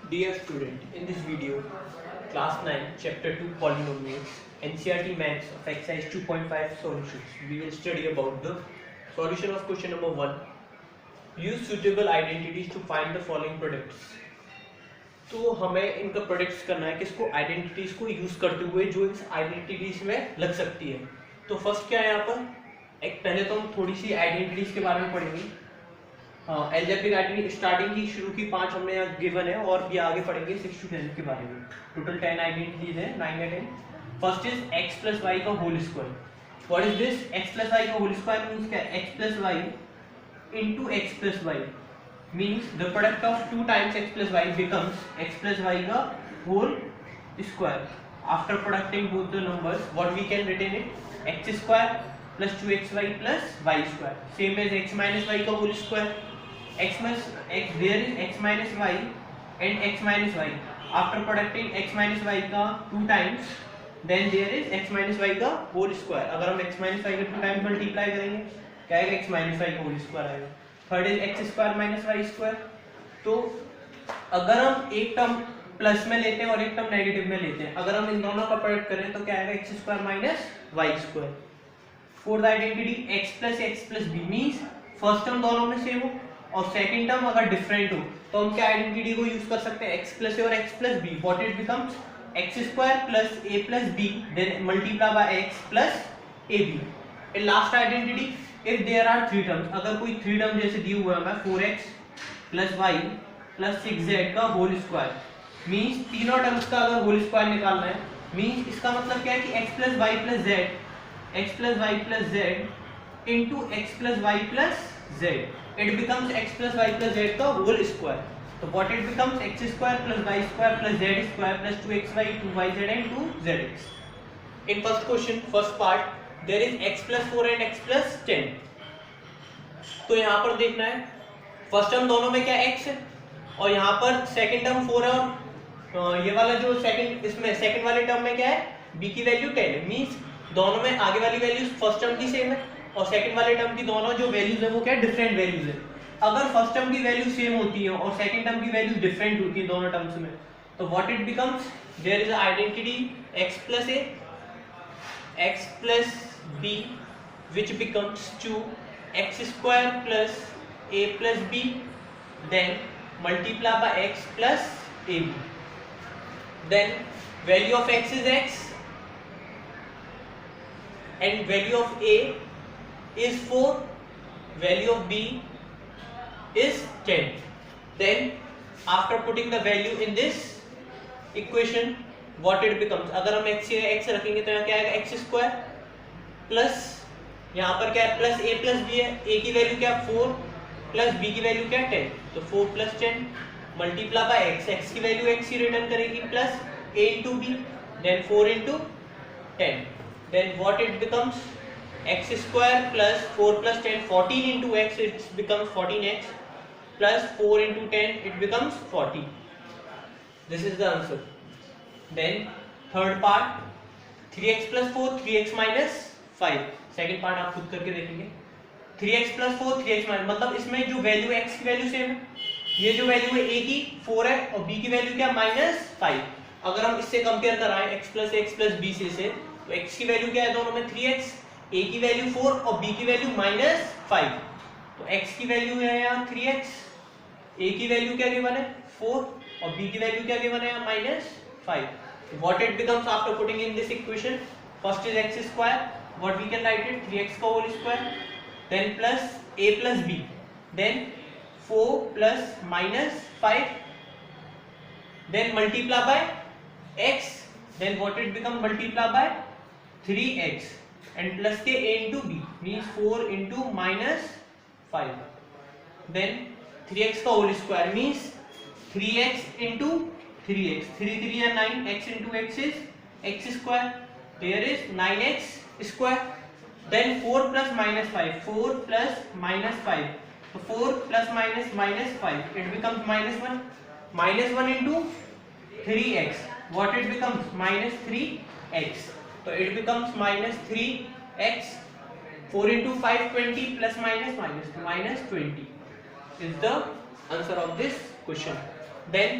Dear student, in this video, class 9, chapter 2 polynomials, NCERT maths of exercise 2.5 solutions, we will study about the solution of question number 1. Use suitable identities to find the following products. तो हमें इनका products करना है किसको, identities को use करते हुए जो इस आइडेंटिटीज में लग सकती है. तो फर्स्ट क्या है यहाँ पर, एक पहले तो हम थोड़ी सी आइडेंटिटीज के बारे में पढ़ेंगे. एल्जेब्रिक आइडेंटिटी स्टार्टिंग की शुरू की 5 हमने यहाँ गिवन है और भी आगे पढ़ेंगे 6 to 10 के बारे में. टोटल 10 आइडेंटिटीज है, 9 या 10. First is x plus y का whole square. What is this? x plus y का होल स्क्वायर मींस क्या? x plus y into x plus y means the product of 2 times x plus y becomes x plus y का whole square. After producting both the numbers what we can written it, x square plus 2xy plus y square same as x minus y का whole square. x minus x, there is x minus y and x minus y. After producting x minus y का 2 times, then there is x minus y का whole square. अगर हम x minus y का 2 times multiply करेंगे क्या आएगा? x minus y का whole square आएगा. Third is x square minus y square. तो अगर हम एक टर्म प्लस में लेते हैं और एक टर्म नेगेटिव में लेते हैं, अगर हम इन दोनों का प्रोडक्ट करें तो क्या आएगा? x square minus y square. Fourth identity x plus b means first term दोनों में सेम हो और सेकंड टर्म अगर डिफरेंट हो तो हम क्या आइडेंटिटी को यूज कर सकते हैं? x प्लस ए और x plus b. What it becomes? x square plus a plus b then multiply by x plus ab. And last identity if there are 3 terms, अगर कोई 3 टर्म जैसे दी हुआ है हमें 4x plus y plus 6z का whole square means तीनों terms का अगर होल स्क्वायर निकालना है मींस इसका मतलब क्या है कि x plus y plus z into x plus y plus z. It becomes x plus y plus z का whole square. So what it becomes? x square plus y square plus z square plus 2xy 2yz and 2zx. In first question, first part, there is x plus 4 and x plus 10. तो यहाँ पर देखना है first term दोनों में क्या x है और यहाँ पर सेकंड टर्म 4 है और ये वाला जो सेकंड इसमें सेकंड वाले टर्म में क्या है? b की वैल्यू 10 है. मींस दोनों में आगे वाली वैल्यूज फर्स्ट टर्म की सेम है और सेकंड वाले टर्म की दोनों जो वैल्यूज है वो क्या है? डिफरेंट वैल्यूज है. अगर फर्स्ट टर्म की वैल्यू सेम होती है और सेकंड टर्म की वैल्यू डिफरेंट होती है दोनों टर्म्स में तो what it becomes? There is identity x plus a x plus b which becomes 2x square plus a plus b then multiply by x plus ab. Then value of x is x and value of a is 4, value of b is 10. Then after putting the value in this equation what it becomes? अगर हम x x रखेंगे तो यहाँ क्या आएगा? x square plus यहाँ पर क्या है? प्लस a प्लस b है. a की वैल्यू क्या है? 4 प्लस b की वैल्यू क्या है? 10. तो 4 plus 10 multiply by x. x की वैल्यू x ही रिटर्न करेगी plus a into b then 4 into 10. Then what it becomes? X square plus 4 plus 10 14 into x it becomes 14x plus 4 into 10 it becomes 40. This is the answer. Then third part 3x plus 4 3x minus 5. Second part आप खुद करके देखेंगे. 3x plus 4 3x minus मतलब इसमें जो value x की value same है, ये जो वैल्यू है a की 4 है और b की वैल्यू क्या? -5. अगर हम इससे कंपेयर कराएं x plus b से तो x की वैल्यू क्या है दोनों में? 3x, a की वैल्यू 4 और b की वैल्यू -5. तो x की वैल्यू है यहाँ 3x, a की वैल्यू क्या गिवन है? 4 और b की वैल्यू क्या गिवन है यहाँ? -5. What it becomes after putting in this equation? First is x square, what we can write it? 3x का whole square then plus a plus b then 4 plus -5 then multiply by x then what it become? multiply by 3x and plus के a into b means 4 into -5 then 3x का whole square means 3x into 3x 3 3 are 9 x into x is x square there is 9x square then 4 plus -5 4 plus -5 so 4 plus -5 it becomes -1 into 3x what it becomes? -3x. So it becomes -3x. 4 into 5 20 plus minus 20 is the answer of this question. Then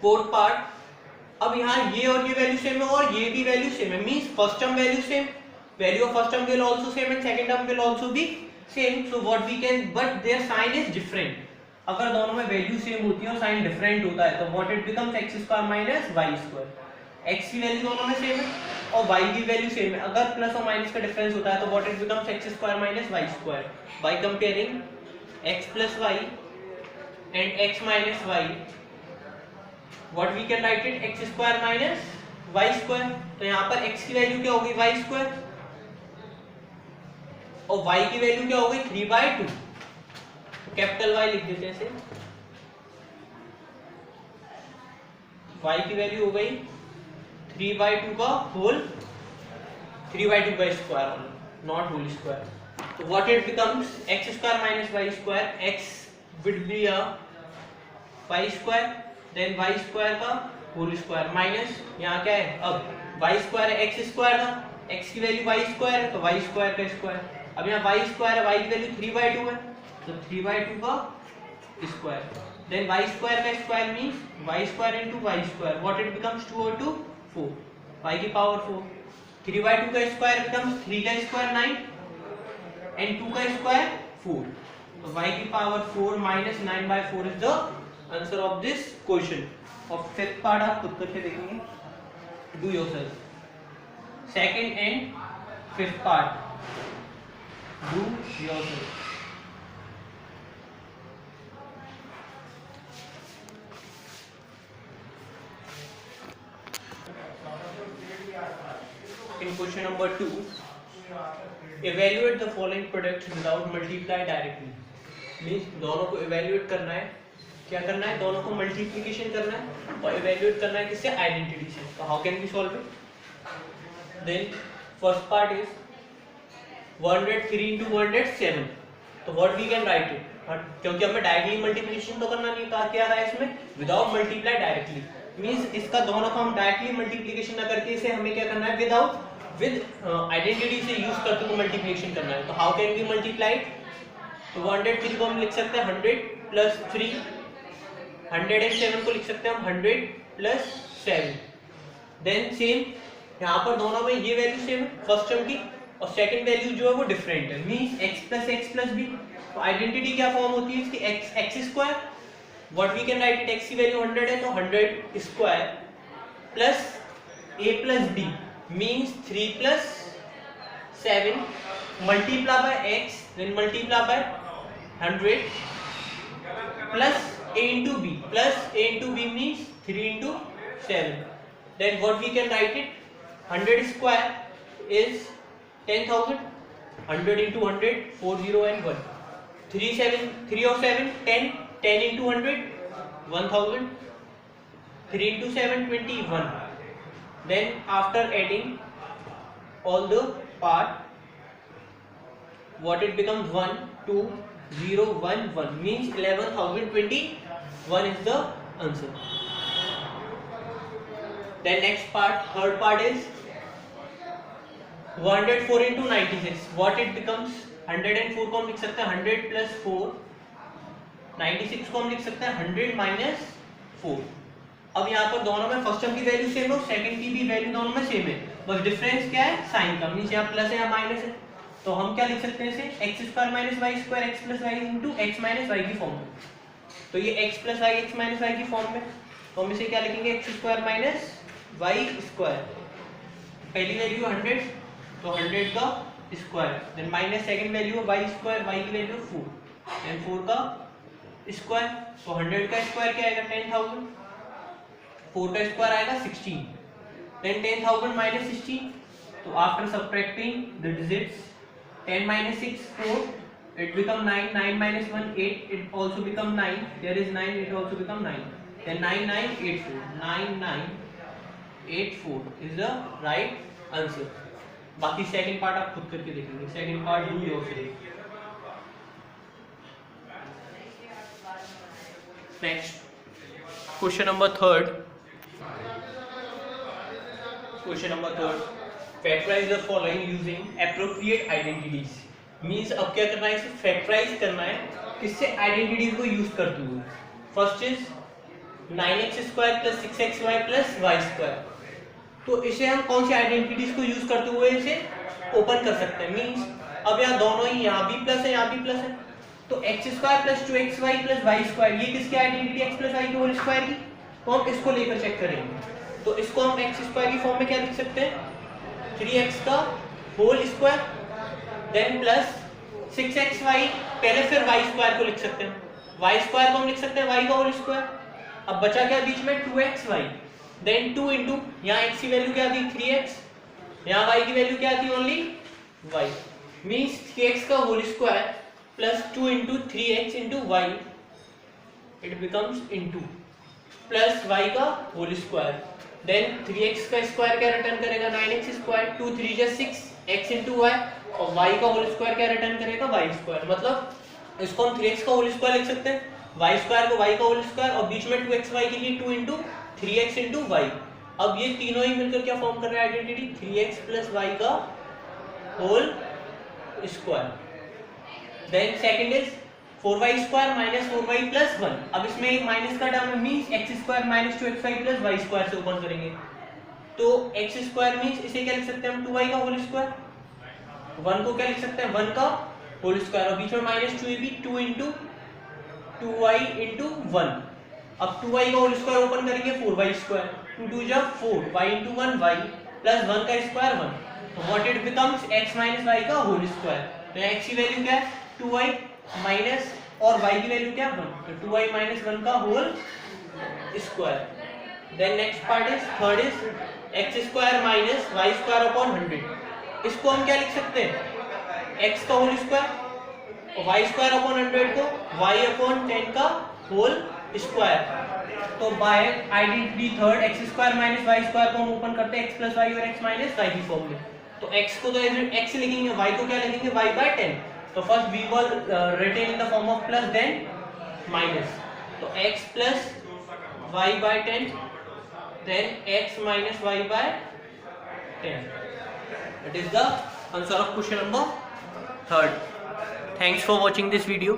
fourth part, अब यहाँ ये और ये value same है और ये भी value same है, means first term value same, value of first term will also same and second term will also be same, so what we can, but there sign is different. अगर दोनों में value same होती है और sign different होता है तो what it becomes x square minus y square. x की वैल्यू दोनों में सेम है और y की वैल्यू सेम है, अगर प्लस और माइनस का डिफरेंस होता है तो what it becomes x square minus y square. By comparing x plus y and x minus y, what we can write it x square minus y square. तो यहाँ पर x की value क्या होगी y स्क्वायर और y की value क्या होगी 3/2, कैपिटल Y लिख देते हैं ऐसे, y की वैल्यू हो गई 3/2 का होल, 3/2 का स्क्वायर, नॉट होल स्क्वायर। तो what it becomes x square minus y square, x would be a y square then y square का होल स्क्वायर माइनस यहाँ क्या है, अब y स्क्वायर है x स्क्वायर का, x की वैल्यू y स्क्वायर है तो y स्क्वायर का स्क्वायर, अब यहाँ y स्क्वायर है, y की वैल्यू 3/2 है तो 3/2 का स्क्वायर, देन y स्क्वायर का square means y square into y square, what it becomes 2 और 2 4, y की पावर 4, 3/2 का स्क्वायर बिकम्स 3 का स्क्वायर 9 एंड 2 का स्क्वायर 4, तो y की power 4 minus 9/4 is the answer of this question. और फिफ्थ पार्ट आप खुद करके देखेंगे, do yourself, second and fifth part do yourself. In question number 2, evaluate the following products without multiply directly, means दोनों को evaluate करना है, क्या करना है, दोनों को मल्टीप्लिकेशन करना है और evaluate करना है किससे, आइडेंटिटी से। तो how can we solve it? Then first part is 103 into 107, तो what we can write it, क्योंकि हमें डायरेक्टली मल्टीप्लिकेशन तो करना नहीं, कहा क्या है इसमें, विदाउट मल्टीप्लाई डायरेक्टली, मींस इसका दोनों को हम डायरेक्टली मल्टीप्लिकेशन ना करके इसे हमें क्या करना है, विद आइडेंटिटी से यूज करते हुए मल्टीप्लिकेशन करना है। तो हाउ कैन वी मल्टीप्लाई, तो 103 को हम लिख सकते हैं 100 प्लस 3, 107 को लिख सकते हैं हम 100 प्लस 7, देन सेम यहाँ पर दोनों में ये वैल्यू सेम है फर्स्ट टर्म की और सेकंड वैल्यू जो है वो डिफरेंट है, मींस x प्लस b, तो आइडेंटिटी क्या फॉर्म होती है इसकी, x square, what we can write it, x की वैल्यू 100 है तो 100 square plus a plus b means 3 plus 7 multiply by x then multiply by 100 plus a into b, plus a into b means 3 into 7, then what we can write it, 100 square is 10,000, 100 into 100 40 and 1, 3 or 7 10, 10 into 100 1000, 3 into 7 21, then after adding all the part what it becomes 1 2 0 1 1 means 11,021 is the answer. Then next part, third part is 104 into 96, what it becomes, 104 को हम लिख सकते हैं 100 plus 4, 96 को हम लिख सकते हैं 100 minus 4। अब यहाँ पर दोनों में फर्स्ट टर्म की वैल्यू सेम है, सेकंड की भी वैल्यू दोनों में सेम है, बस डिफरेंस क्या है, साइन का, मींस यहाँ प्लस है या माइनस है, तो हम क्या लिख सकते हैं इसे, x square minus y square x plus y into x minus y की फॉर्म में, तो ये x plus y x minus y की फॉर्म में, तो हम इसे क्या लिखेंगे, x square minus y square, पहली वैल्यू 100 तो 100 का square, then minus second value y square, y की वैल्यू 4, देन 4 का स्क्वायर, तो 100 का स्क्वायर क्या आएगा 10,000, 4 का स्क्वायर आएगा 16, देन 10,000 माइनस 16, तो after subtracting the digits 10 minus 6 4, it become 9, 9 minus 1 8, it also become 9, there is 9, it also become 9, then 9 9 8 4, 9 9 8 4 is the right answer। बाकी सेकंड पार्ट आप खुद करके देखेंगे, second part do yourself. Next question number third, question number third, factorise the following using appropriate identities, means अब क्या करना है, इसे फैक्टराइज करना है किससे, आइडेंटिटीज को यूज करते हुए। First is 9x square plus 6xy plus y square. तो इसे हम कौन सी आइडेंटिटीज को यूज करते हुए इसे ओपन कर सकते हैं, मींस अब यहाँ दोनों ही, यहाँ भी प्लस है यहाँ भी प्लस है, तो x square plus 2xy plus y square, ये किसकी आइडेंटिटी एक्स प्लस वाई की होल स्क्वायर की, तो हम इसको लेकर चेक करेंगे। तो इसको हम एक्स स्क्वायर की फॉर्म में क्या लिख सकते हैं, 3x का whole square then plus 6xy, पहले फिर वाई स्क्वायर को लिख सकते हैं, वाई स्क्वायर को हम लिख सकते हैं वाई का होल स्क्वायर। अब बचा क्या बीच में 2xy देन 2 इंटू, यहाँ x की वैल्यू क्या थी 3x, यहाँ y की वैल्यू क्या थी ओनली y, मींस 3x का whole square plus 2 into 3x into y, it becomes into plus y का होल स्क्वायर देन 3x का स्क्वायर क्या रिटर्न करेगा 9x स्क्वायर, 2 3 जा 6 x इंटू वाई, और y का होल स्क्वायर क्या रिटर्न करेगा y स्क्वायर। मतलब इसको हम 3x का होल स्क्वायर लिख सकते हैं, y स्क्वायर को y का होल स्क्वायर, और बीच में 2xy के लिए 2 इंटू 3x इंटू वाई। अब ये तीनों ही मिलकर क्या फॉर्म कर रहा है आइडेंटिटी, 3x प्लस वाई का whole square. Then second is 4y square minus 4y plus 1, अब इसमें एक माइनस का टर्म है, means x square minus 2xy plus y square से ओपन करेंगे, तो x स्क्वायर मींस इसे क्या लिख सकते हैं हम 2y का होल स्क्वायर, 1 को क्या लिख सकते हैं 1 का होल स्क्वायर, और बीच में माइनस 2 भी 2 इंटू 2y इंटू 1। अब 2y का होल स्क्वायर ओपन करेंगे 4y स्क्वायर, 2 2 जा 4, y इंटू 1 y प्लस 1 का स्क्वायर 1, तो what it becomes x minus y का होल स्क्वायर। तो x की वैल्यू क्या है 2y माइनस, और y की वैल्यू क्या 1, तो 2y माइनस 1 का whole square. Then next part is third is x square minus y square upon 100, इसको हम क्या लिख सकते हैं x का होल स्क्वायर और y स्क्वायर अपॉन 100 को y अपॉन 10 का होल स्क्वायर। तो by identity third x square minus y square को हम ओपन करते हैं x प्लस वाई और x माइनस वाई की फॉर्म में, तो x को तो x लिखेंगे, y को क्या लिखेंगे y बाय 10, तो first we will written in the form of plus then minus, तो x plus y by 10 then x minus y by 10, it is the answer of question number third. Thanks for watching this video.